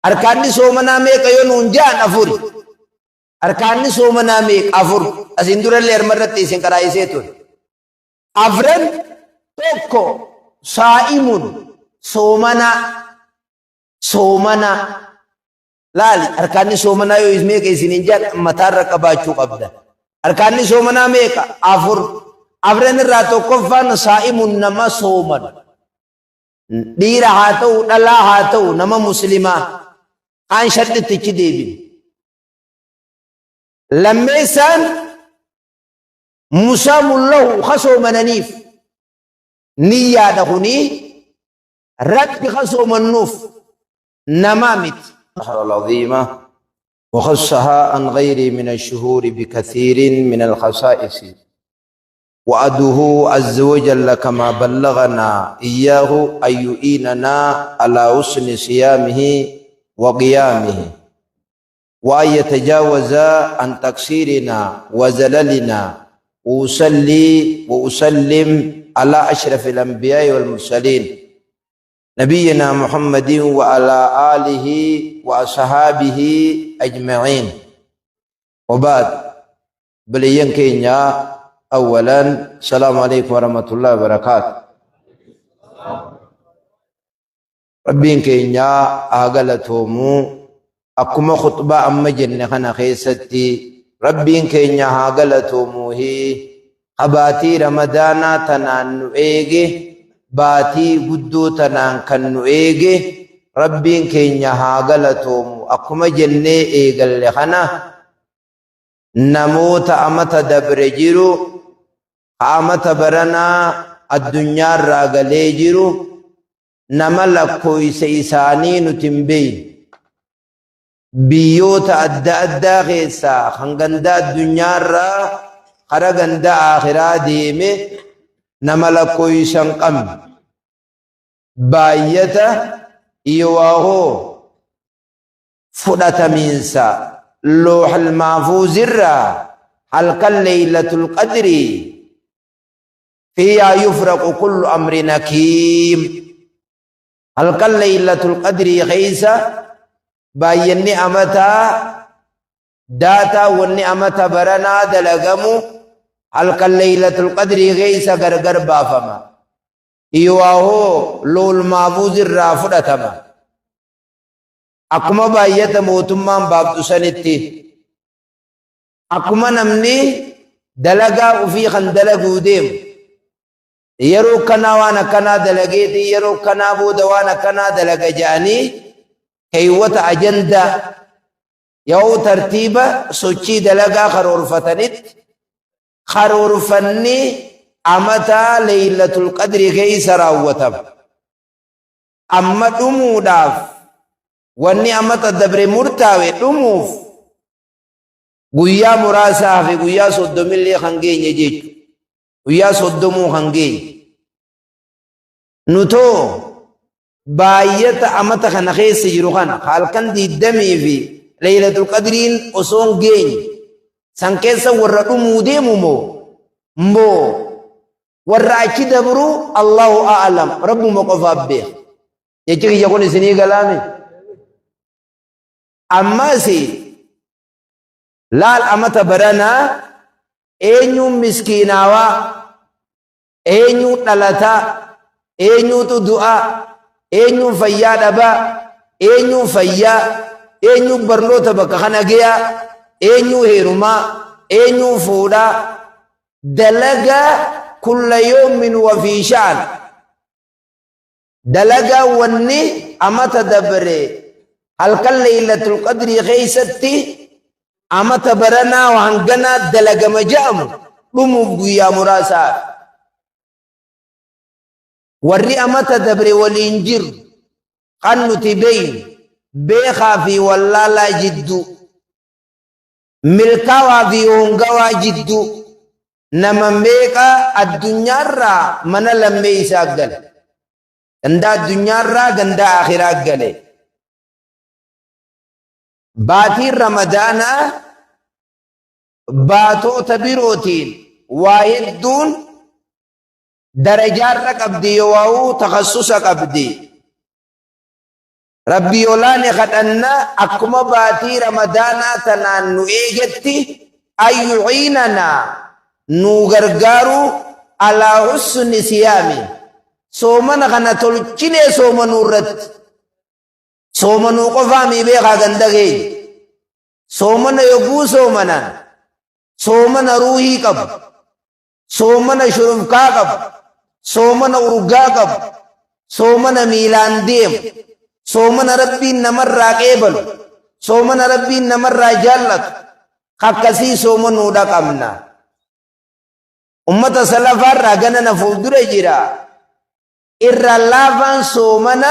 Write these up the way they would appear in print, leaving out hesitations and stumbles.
Arkaanni soomanaa meeqa yoo nuun jaan afuri. Arkaanni soomanaa meeqa afur. Asin durallee harmarratti isin qaraayisee ture. Afran tokko saa'imun soomanaa. Laali arkaanni soomanaa yoo meeqa isiniin jaan mataarra qabaachuu qabda. Arkaanni soomanaa meeqa afur. Afran irraa tokkoffaan saa'imun nama sooman. Dhiira haa ta'u dhalaa haa ta'u nama muslimaa. Aan shadhittichi deebin. Lammeessaan musaamun lahu kasoomananiif niyyaadha kunii rabbi kasoomannuuf namaa miti. العظيمة وخصها عن غير من الشهور بكثير من الخصائص وأده عز وجل كما بلغنا إياه أن يعيننا على حسن صيامه وقيامه وأن يتجاوز عن تقصيرنا وزللنا وأصلي وأسلم على أشرف الأنبياء والمرسلين نبينا محمد وعلى آله وأصحابه أجمعين وبعد بلين كينيا أولا السلام عليكم ورحمة الله وبركاته ربين كينيا أغلتهمو أكما خطبة أما جنة خنا خيستي ربين كينيا أغلتهمو هي خباتي رمضانا تنانو إيجي باتي قدو تنان كنو إيجي ربين كينيا أغلتهمو أكما جنة إيجل لخنا نموت أمت دبر جيرو أمت برنا الدنيا راغلي جيرو نملك كوي سيساني نتنبين بيوت أدى أدى غيسا خنغندا الدنيا را خرغندا آخرا ديمي نملك كوي سنقم بايتا إيواهو فدت منسا لوح المحفوظ الرا حلق ليلة القدر فيها يفرق كل أمر نكيم حلق ليلة القدر خيسا بايني أمتا داتا وني أمتا برنا دلغمو حلق ليلة القدر خيسا غرغر بافما إيواهو لوح المحفوظ الرا فدتما أكما بايت موتمان باب دسانتي أكما نمني دلقا وفي خندلقو ديم يرو كنا وانا كنا دلقيتي يرو كنا بود وانا كنا دلق جاني كيوت أجندة يو ترتيبة سوچي دلقا خرور فني أمتا ليلة القدر كيس راوتم أما دمو داف wanni amata dabre murtaawe dhumuuf guyyaa muraasaa fi guyyaa 30 kan geenye jechu guyyaa 30 kan geenye nutoo baay'ata amata kana keessa jiru kana halkan 20 fi laylatul qadriin osoon geenye san keessa warra dhumuu deemu moo warra achi dabru Allahu a'lam rabbuma qofaaf beeka jechi kiyya kun isinii galaame أماسي لال أمتا برنا أينو مسكيناوا أينو تلتا أينو تدعاء أينو فيا دبا أينو فيا أينو برلوتا بكخنا جيا أينو هيرما أينو فودا دلقا كل يوم وفي شان دلقا وني أمتا دبري halkan laylatul qadri keeysatti amata baranaa wahangana dalagama ja'amu dhumuuf guyyaa muraasaa warri amata dabre waliin jiru kan nuti beekaa fi wallaalaa jiddu milkaawaa fi hongawaa jiddu nama meeqa addunyaarraa mana lammee isaa gale gandaa addunyaarraa gandaa akhiraa gale باتي رمضانا باتو تبيروتين وايدون درجات رقبدي واو تخصص قبدي Rabbi olaane kadhanna akkuma baatii ramadaanaa tanaan nu eegetti ayyuciinana nu gargaaru alaa husni siyaami soomana kana tolchinee soomanuu irratti soomanuu qofaamii beekaa ganda keenya soomana yogguu soomanan soomana ruuhii qabu soomana shurufkaa qabu soomana urgaa qabu soomana miilaan deemu soomana rabbiin namarraa qeebalu soomana rabbiin namarraa jaallatu akkasii soomanuudha qabna ummata salafaarraa ganana fuuldura jira irra laafaan soomana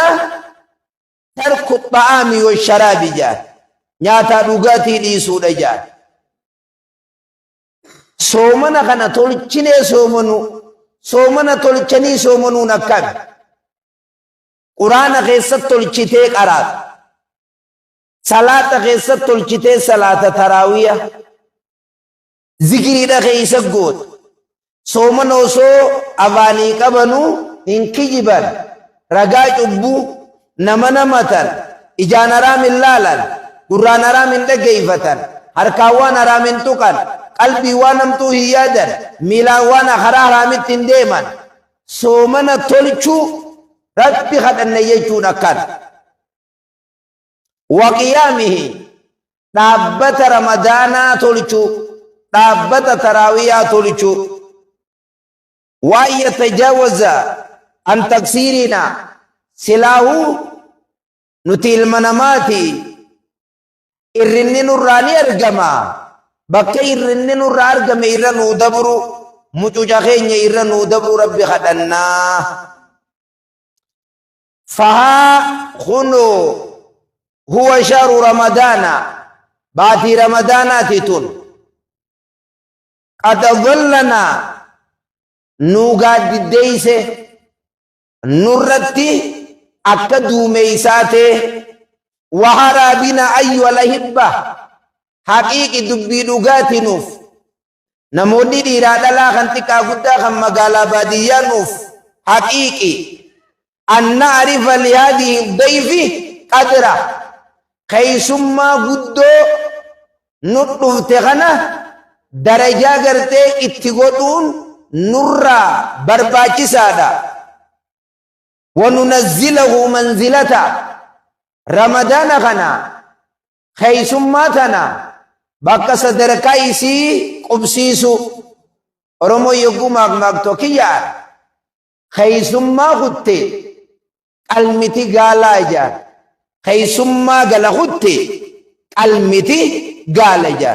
tarku xa'aami wa sharaabi jaan nyaataa dhugaatii dhiisuudha jaan soomana kana tolchinee soomanu soomana tolchanii soomanuun akkami quraana keessatti tolchitee qaraata salaata keessatti tolchitee salaata taraawiya zikiriidha keessa goota soomana osoo afaanii qabanuu hin kijiban ragaa cubbuu nama namatan ijaan haraam hin laalan gurraan haraam hin dhageeffatan harkaan waan haraam hin tuqan qalbii waan hamtuu hin yaadan miilaan waan karaa haraamitti hin deeman soomana tolchuu rabbi kadhanne jechuun akkan waqiyaamihi dhaabbata ramadaanaa tolchuu dhaabbata taraawiyaa tolchuu waan yatajaawaza an taksiirina silaahuu nuti ilma namaati irrinni nurraa ni argama bakka irrinni nurraa argame irra nuu dabru mucuca keenya irra nuu dabru rabbi kadhannaa fahaa kunu huwa shahru ramadaana baatii ramadaanaati tun qad dhallana nuu gaaddiddeeyse nurratti akka duumeysaate waharaa bina ayyu alahibba haqiiqi dubbii dhugaati nuuf namoonni dhiiraa dhalaa kan xiqqaa guddaa kan magaalaa baadiyyaa nuuf haqiiqi an na'rifa lihadihi dayfi qadra keeysummaa guddoo nu dhufte kana darajaa gartee itti godhuun nurraa barbaachisaadha وننزله منزلته رمضان خنا خيسماتنا بقى صدر كايسي قبسيسو ورمو يقوم مكتوكيا خيسما خدتي المتي قالاجا خيسما قال خدتي المتي قالاجا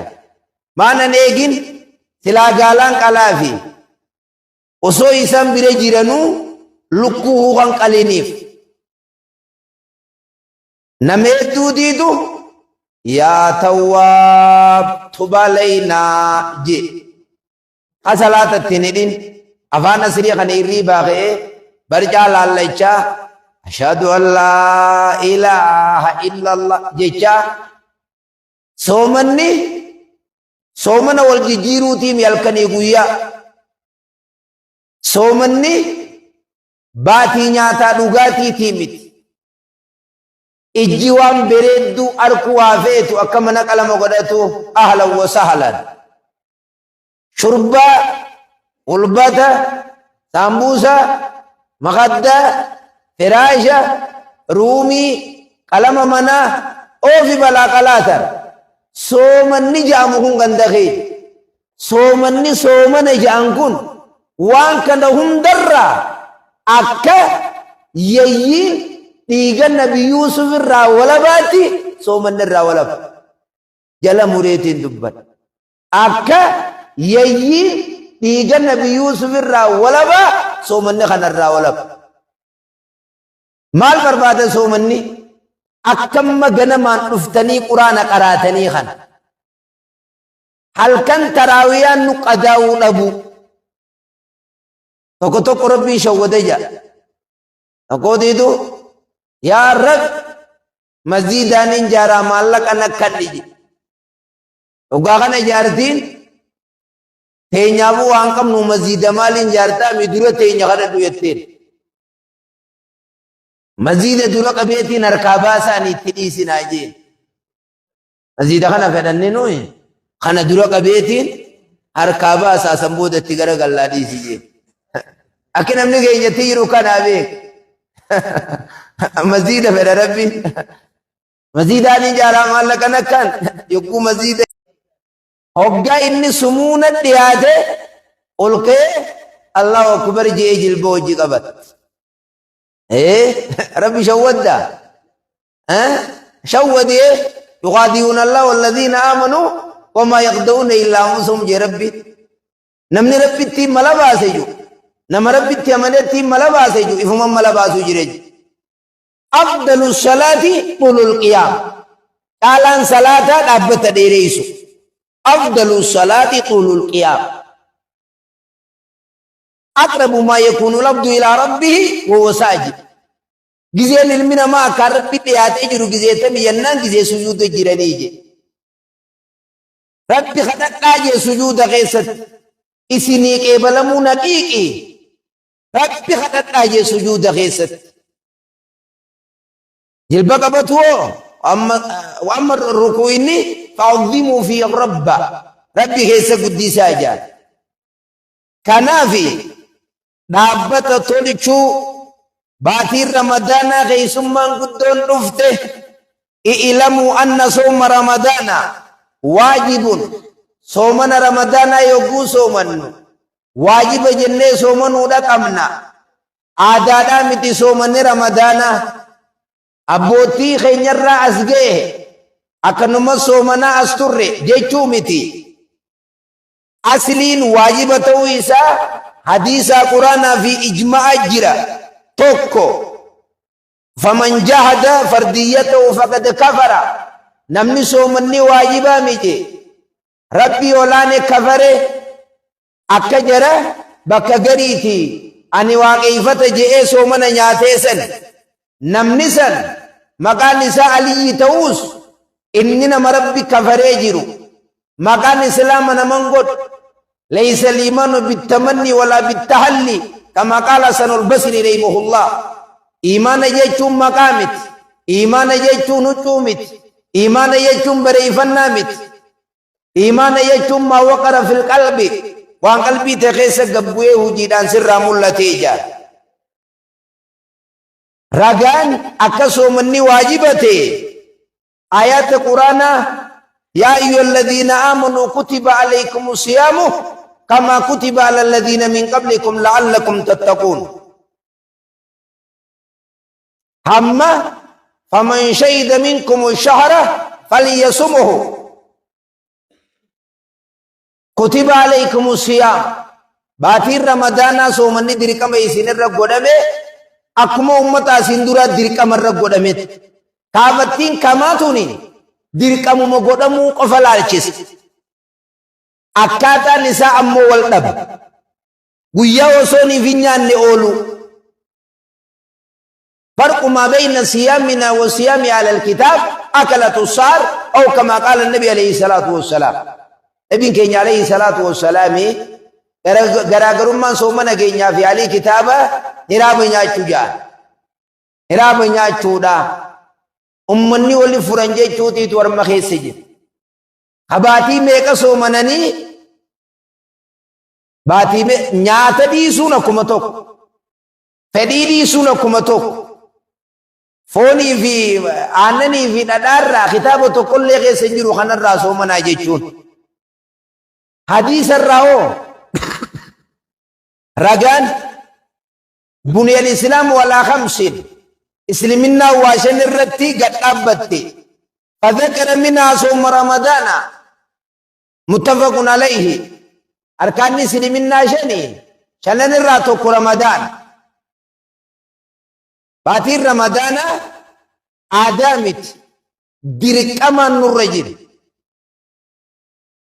ما نيجين سلا قالان قلافي وسوي سام برجيرانو lukkuu kan qaliniif nameetuu diidu yaa tawwaab tubalaynaa je asalaatatti nidhin afaan asirii kana irrii baaqee barcaa laallachaa ashhadu an laa ilaaha illallah jechaa soomana wal jijjiiruutiim halkanii guyyaa soomanni baatii nyaataa dhugaatii miti ijji waan bereeddu arku waa feetu akka mana qalama godhatu ahlan wa sahlan shurba ulbata sambusa makadda firaasha ruumii qalama mana oofi balaa qalaatan soomanni ja'amu kun gandakee soomanni soomana ja'an kun waan kana hundarraa akka yayyiin dhiiga nabi Yuusuf irraa walabaatti soomanni irraa walaba jala mureetiin dubban akka yayyiin dhiiga nabi Yuusuf irraa walaba soomanni kana irraa walaba maal barbaada soomanni akkamma ganamaan dhuftanii quraana qaraatanii kana halkan taraawiyaan nu qadaa'uu dhabu tokko tokko rabbii shawwade jaa tokko diidu yaa rab masjiidaan ijaaraa maallaqa nakkadhi dhugaa kana ijaartiin teenyaafuu waan qabnu masjiida maal ijaartaa mi dura teenya kana dhuyetteen مزيد دلوك بيتين أركاباساني تليسنا جين مزيد خنا فدن نوي خنا دلوك بيتين أركاباسا سمبودة تغرق الله ديسي جين أكن أمني كي يتيرو كان أبيك مزيد فدن ربي مزيد آني جارا مالا كان كان يقو مزيد هقا إني سمونة دياته قلقه الله أكبر جيج البوجي قبط ربي شود ده شود يغادرون الله والذين آمنوا وما يقدرون إلا أنفسهم جي ربي نمني ربي تيم ملا باسجو نم ربي تيم ملا باسجو إفهم ملا باسو جرج أفضل الصلاة طول القيام قالان صلاة أبت ديريسو أفضل الصلاة طول القيام أقرب ما يكون العبد إلى ربه وهو ساجد جزيل المنا ما كرب بياتي جرو جزيل تبي ينان جزيل سجود جيرانيجي ربي خدك لاجي سجود غيست إسيني كبلمو نقيقي ربي خدك لاجي سجود غيست جلبك بطوه وأما الركوع إني فعظموا في الرب ربي غيست قدي ساجد كنافي نابت تولچو باتي رمضان غيسمان قدون رفته اعلموا أن صوم رمضان واجب صومنا رمضان يقو صومن واجب جنة صومن ودك أمنا آدادا متي صومن رمضان أبوتي خينير أسجه أكنما صومنا أستر جيچو متي أصلين واجبته إيسا حديث قرآن في إجماع جرا توكو فمن جهد فرديته فقد كفر نمني سومني واجبا ميجي ربي ولاني كفر أكجرا بكغريتي أني واقعفت جئي سومن نياتيسن نمني سن مقال نساء علي توس إننا مربي كفر جرو مقال إسلام نمنقود ليس الإيمان بالتمني ولا بالتحلي كما قال سن البصري رحمه الله إيمان يجتم مقامت إيمان يجتم نجومت إيمان يجتم بريفنامت إيمان يجتم ما وقر في القلب وان قلبي تخيس قبوه وجيدان سر ملتيجا رغان أكسو مني واجبتي آيات قرآن يا أيها الذين آمنوا كتب عليكم الصيام كما كتب على الذين من قبلكم لعلكم تتقون هم فمن شهد منكم الشهر فليصمه كتب عليكم الصيام باتير رمضان سومني دركم يسين الرغودمه اكما امتا سندورا دركم الرغودمه كافتين كما توني دركم مغودمو قفلالچس akkata nisa ammo wal dab guyya osoni vinyanne olu فرق ما بين صيامنا وصيام على الكتاب أكلة الصار أو كما قال النبي عليه الصلاة والسلام ابن كينيا عليه الصلاة والسلام غراغرمان سومنا كينيا في عليه كتابة هرابنيا تجا هرابنيا تودا أمني ولي فرنجي توتي تور مخيسج habati meka somanani bati me nyata di suna kuma tok fedi di suna kuma tok foni fi anani fi dadarra kitabu to kulle ke senjiru khanarra somana jechun hadis arrao ragan bunya al-islam wala khamsin islimina wa shanirati gadabatti فذكر منها صوم رمضان متفق عليه أركان المسلمين شني شلن الراتو رمضان باتير رمضان آدامت درك أمان الرجل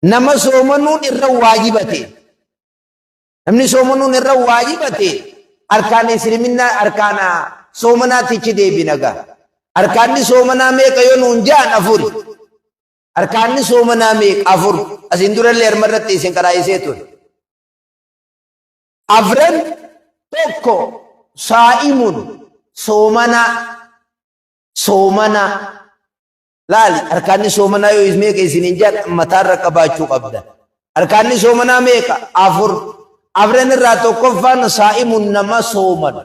نما صومنون الرو واجبتي نمني صومنون الرو واجبتي أركان المسلمين أركان صومنا تيجي بنجا أركان سومنا ميك يونون جان أفور أركان سومنا ميك أفور أسندور اللي أرمرت تيسين كراي سيتون أفرن توكو صائمون soomana soomana laali arkaanni soomanaa yoo meeqa isiniin jedha mataarra qabaachuu qabda. Arkaanni soomanaa meeqa? Afur. Afran irraa tokkoffaan saa'imun nama sooman.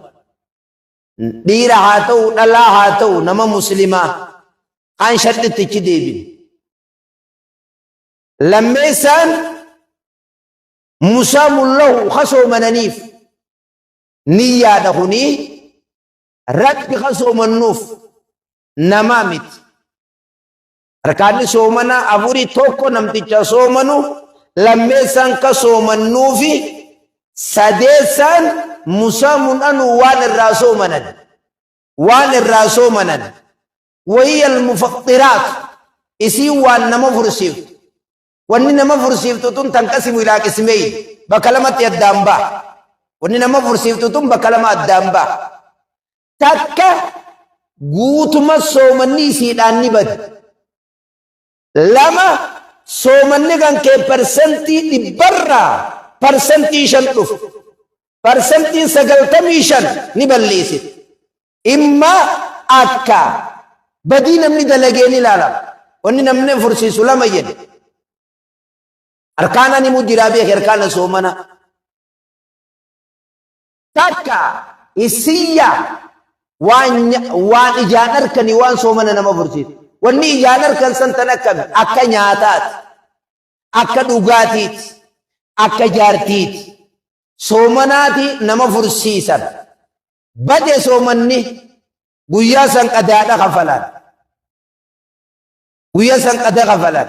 Dhiira haa ta'u dhalaa haa ta'u nama muslimaa aan shadhittichi deebin. Lammeessaan musaamun lahu ka soomananiif niyyaadha kunii rabbi ka soomannuuf namaa miti. Arkaanni soomanaa afurii tokko namticha soomanu lammeessaan ka soomannuufi sadeessaan musaamun anu waan irraa soomanan wayya almufaxiraat isii waan nama fursiiftu wanni nama fursiiftu tun tanqasimu ilaa qismeyn bakka lamatti addaan ba'a. Wanni nama fursiiftu tun bakka lama addaan ba'a. Takka guutuma soomanni isiidhaan ni badi. Lama soomanni kan kee parsentii dhibbarraa parsentii 5 dhufu. Parsentii 95 ni balleessiti. Imma akka badii namni dalagee ni ilaalama. Wanni namni fursiisu lama jedhe. Arkaana ni mujjiraa beeke arkaana soomana. Takka isiyya waan ijaan harkanii waan soomana nama fursiisu. Wanni ijaan harkan san tan akkami? Akka nyaataati, akka dhugaatiiti, akka jaartiiti. Soomanaati nama fursiisan. Bade soomanni guyyaa san qadaadha kafalan. Guyyaa san qadaa kafalan.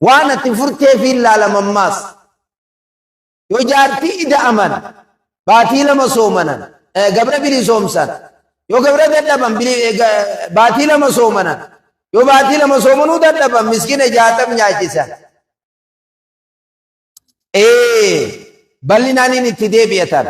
Waan ati furtee fi ilaalamammaas. Yoo jaartii ida'aman baatii lama soomanan gabra bilii soomsan. Yoo gabra dadhaban baatii lama soomanan. Yoo baatii lama soomanuu dadhaban miskina 60 nyaachisan. Bal'inaan inni itti deebi'atan.